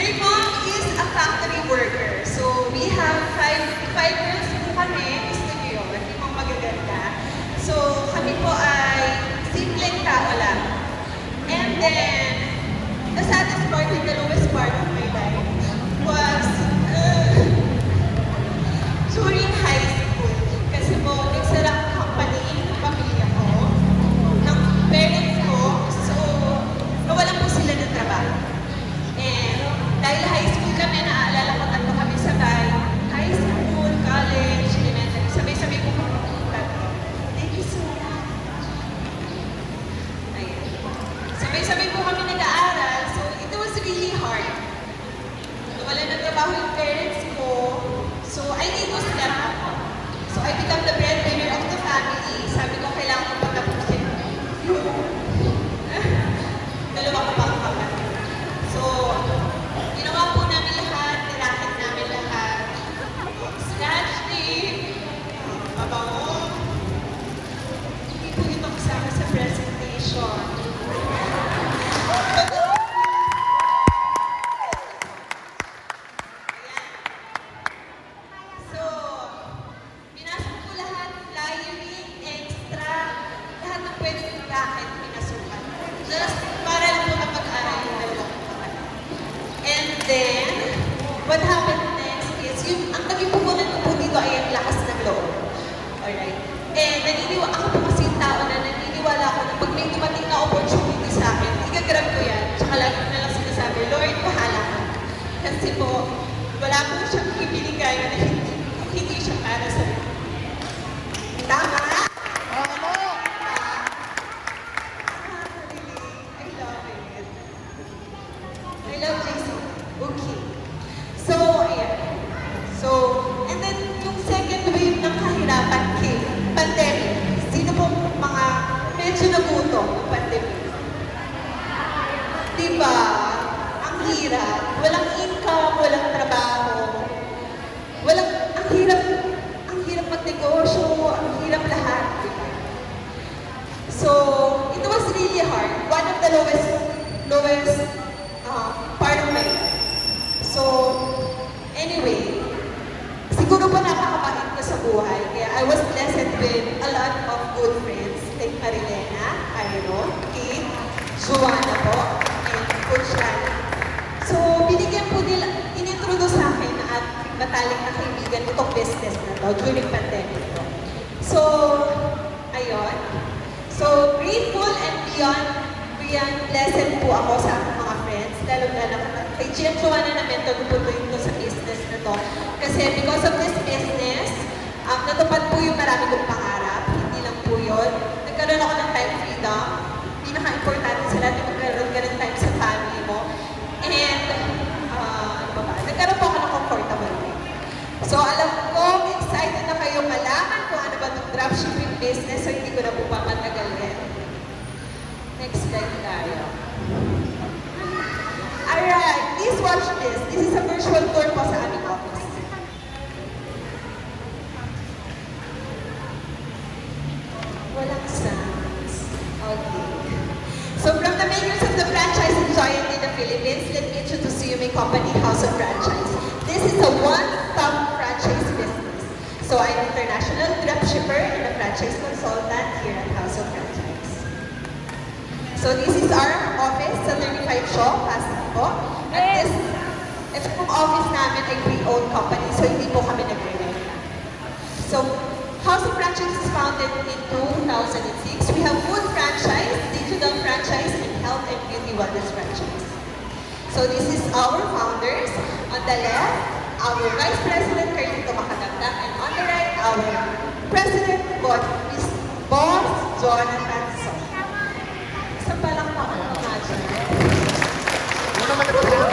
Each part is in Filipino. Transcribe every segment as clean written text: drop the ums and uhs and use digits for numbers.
My mom is a factory worker. So, we have five girls po kami. Gusto niyo yun? Hindi mo magaganda. So, kami po ay simpleng tao lang. And then, the saddest part and the lowest part of my life was during high school. Kasi po, nagsara ang company ng pamilya ko, ng parents ko. So, nawalan po sila ng trabaho. And dahil high school kami, naaalala ko tatlo kami sabay. High school, college, elementary. Sabay-sabay ko tatlo. Thank you so much. Ayan. Sabay-sabay po kami nag-aaral. So, it was really hard. Nawalan ng trabaho yung parents ko. So, I need to step up. So, I become the breadwinner of the family. Sabi ko, kailangan ko patapusin yung dalawa ko pang kapatid. So, ginawa po namin lahat, nirakit namin lahat. Scratch tape, mabango. Hindi po ito kasama sa presentation. So, pinasok ko lahat, flyering, extra, lahat ng pwede kong racket, pinasukan. Just para lang po napag-aral yung dalawang kapatid. And then, what happened next is, ang naging pupunan ko po dito ay ang lakas ng loob. Alright? And ako po kasi yung tao na naniniwala ako na pag may dumating na opportunity sa akin, igagrab ko yan. Tsaka lagi ko na lang sinasabi, Lord, bahala ka. Kasi po, wala po siyang ibinigay na hindi siya para sa iyo. Tama? Tama! I love it. I love Jason. Okay. So, ayan. So, and then yung second wave ng kahirapan came, pandemic. Sino pong mga medyo nagutom ng pandemic? Diba? Ang hirap. Walang income, walang trabaho. Ang hirap magnegosyo, ang hirap lahat. Diba? So, it was really hard. One of the lowest part of my life. So, anyway, siguro po napakabait ko sa buhay. Kaya I was blessed with a lot of good friends like Marilena, Iron, Kate, Joanna po, and Coach Rana. So, binigyan po nila, inintroduce sa akin at matalik na kaibigan itong business na to during pandemic po. So, ayun. So, grateful and beyond blessed po ako sa aking mga friends, lalo na kay Jen Joanna na mentor ko po ito sa business na to. Kasi because of this business, natupad po yung marami kong pangarap. Hindi lang po yun. Nagkaroon ako ng time freedom. Pinaka-importante sa lahat yung magkaroon ka ng time sa family mo. And, nagkaroon po ako ng comfortable life. So, alam ko, excited na kayo malaman kung ano ba itong dropshipping business, so hindi ko na po papatagalin. Next slide tayo. Alright, please watch this. This is a virtual tour po sa aming office. Walang sounds. Okay. So from the makers of the franchising giant in the Philippines, let me introduce to you my company, House of Franchise. This is a one-stop franchise business. So I'm an international dropshipper and a franchise consultant here at House of Franchise. So this is our office sa 35 Shaw, Pasig po. At ito pong office namin ay pre-owned company, so hindi po kami nag-rent. So House of Franchise is founded in 2006. We have food franchise, digital franchise, and health and beauty wellness franchise. So this is our founders. On the left, our Vice President, Carlito Makatagda, and on the right, our President, Boss Jonathan Song. Isa pa lang po ang imagine. Ano naman ito sila?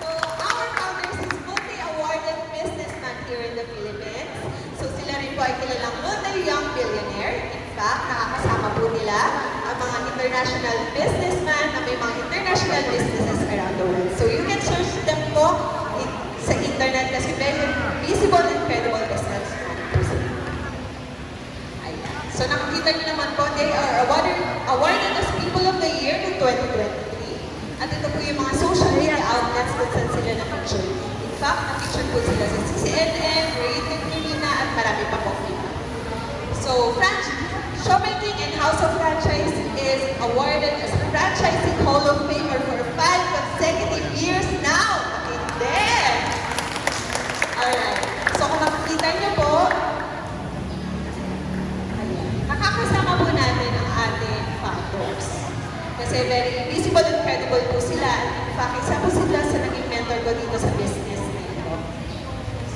So, our founders is multi-awarded businessman here in the Philippines. So, sila rin po ay kilalang multi-young billionaire. In fact, nakakasama po nila ang mga international businessman na may mga international businesses around the world. So, you can search them po sa internet kasi very visible and credible businessman. So nakikita niyo naman po, they are awarded as People of the Year in 2023, At ito po yung mga social media outlets kung saan sila na-feature. In fact, na-feature po sila sa CNN, Rated Manila, at marami pa po. So, Showmaking and House of Franchise is awarded as the Franchising Hall of Famer for 5 consecutive years now. Hindi! Alright. So, kung makikita niyo po, ayan, nakakasama po natin ang ating founders. Kasi very visible and credible po sila. In fact, isa po sila sa naging mentor ko dito sa business na ito.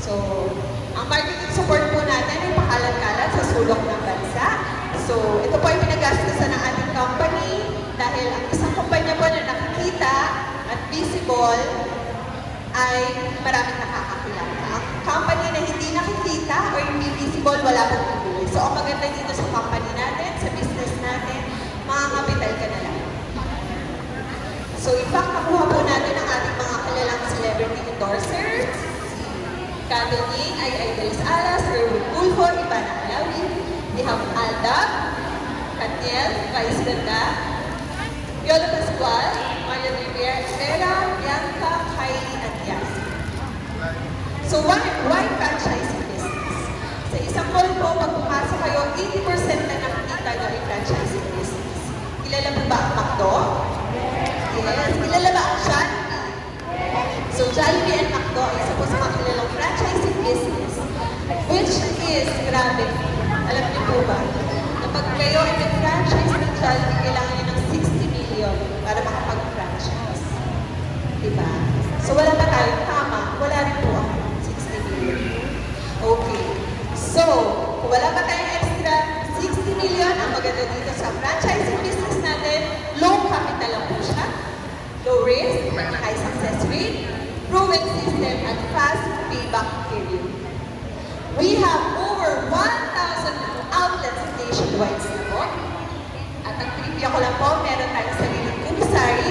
So, ang marketing support po natin ay pakalat-kalat sa sulok ng bansa. So, ito po ay pinagastusan ng ating company dahil ang isang kumpanya po na nakikita at visible ay maraming nakakakilala. Ang company na hindi nakikita or hindi visible, wala pong bibili. So, ang maganda dito sa company natin, sa business natin, makakapital ka na lang. So, in fact, nakuha po natin ang ating mga kilalang celebrity endorsers. Kado Ning, ay Idris Alas, Erwin Tulfo, Ivana Alawi. We have Alda, Katiel, Vice Ganda, Yolo Pascual, Maria Rivera, Bianca, Kylie, at Yasi. So, why franchising business? Sa isang mall po, pag pumasok kayo, 80% na nakikita nyo ay franchising business. Kilala po ba ang McDo? Yes. Kilala ba ang Jollibee? So, Jollibee and McDo ay isa po sa mga kilalang franchising business, which is, grabe, alam niyo po ba, kapag kayo ay nag-franchise ng Jollibee, kailangan niyo ng 60 million para makapag-franchise. Diba? So, wala ba tayong tama? Wala rin po ako. 60 million. Okay. So, kung wala pa tayong extra 60 million, ang maganda dito sa franchising business natin, low capital lang po siya, low risk, high success rate, proven system, and fast payback period. We have over 1,000 outlets nationwide na po. At ang trivia ko lang po, meron tayong sariling commissary,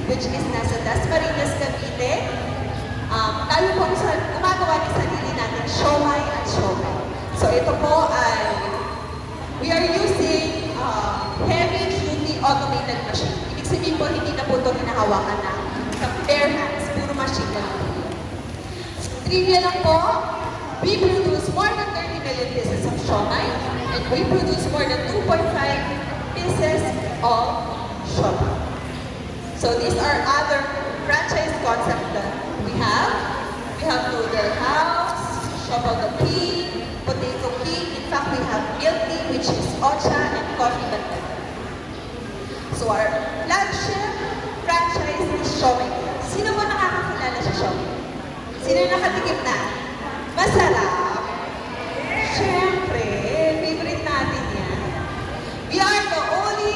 which is nasa Dasmariñas, Cavite. Tayo po gumagawa ng sarili natin, siomai at siomai. So ito po ay, we are using heavy-duty automated machine. Ibig sabihin po, hindi na po ito hinahawakan na sa bare hands, puro machine lang po. Trivia lang po, we produce more than 30 million pieces of siomai, and we produce more than 2.5 pieces of siomai. So these are other franchise concepts that we have. We have Noodle House, Siopao the King, Potato King. In fact, we have milk tea, which is Ocha, and coffee banana. So our flagship franchise is Siomai. Sino mo nakakakilala sa Siomai? Sino nakatikim na? Masarap. Siyempre, favorite natin yan. We are the only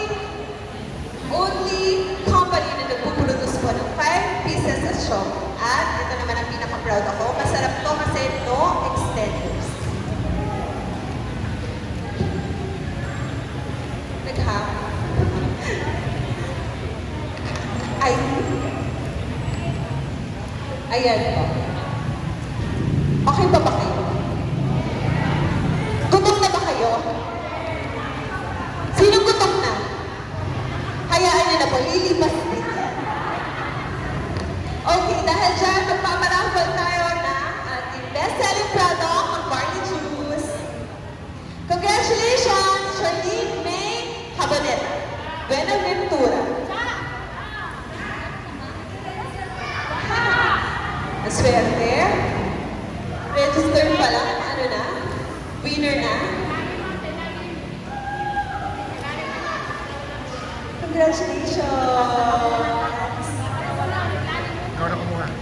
company na nagpuproduce po ng 5 pieces of siomai. At ito naman ang pinaka-proud ako. Masarap to kasi no extenders. Nagha? Ay. Ayan po. Okay pa ba kayo? Gutom na ba kayo? Sinong gutom na? Hayaan niyo na po, lilipas din yan. Okay, dahil dyan, magpaparaffle tayo ng ating best-selling product, ang Barley Juice. Congratulations, Charlene May Haboneta. Buenaventura. Ang swerte. Register pa lang, ano na? Winner na? Congratulations!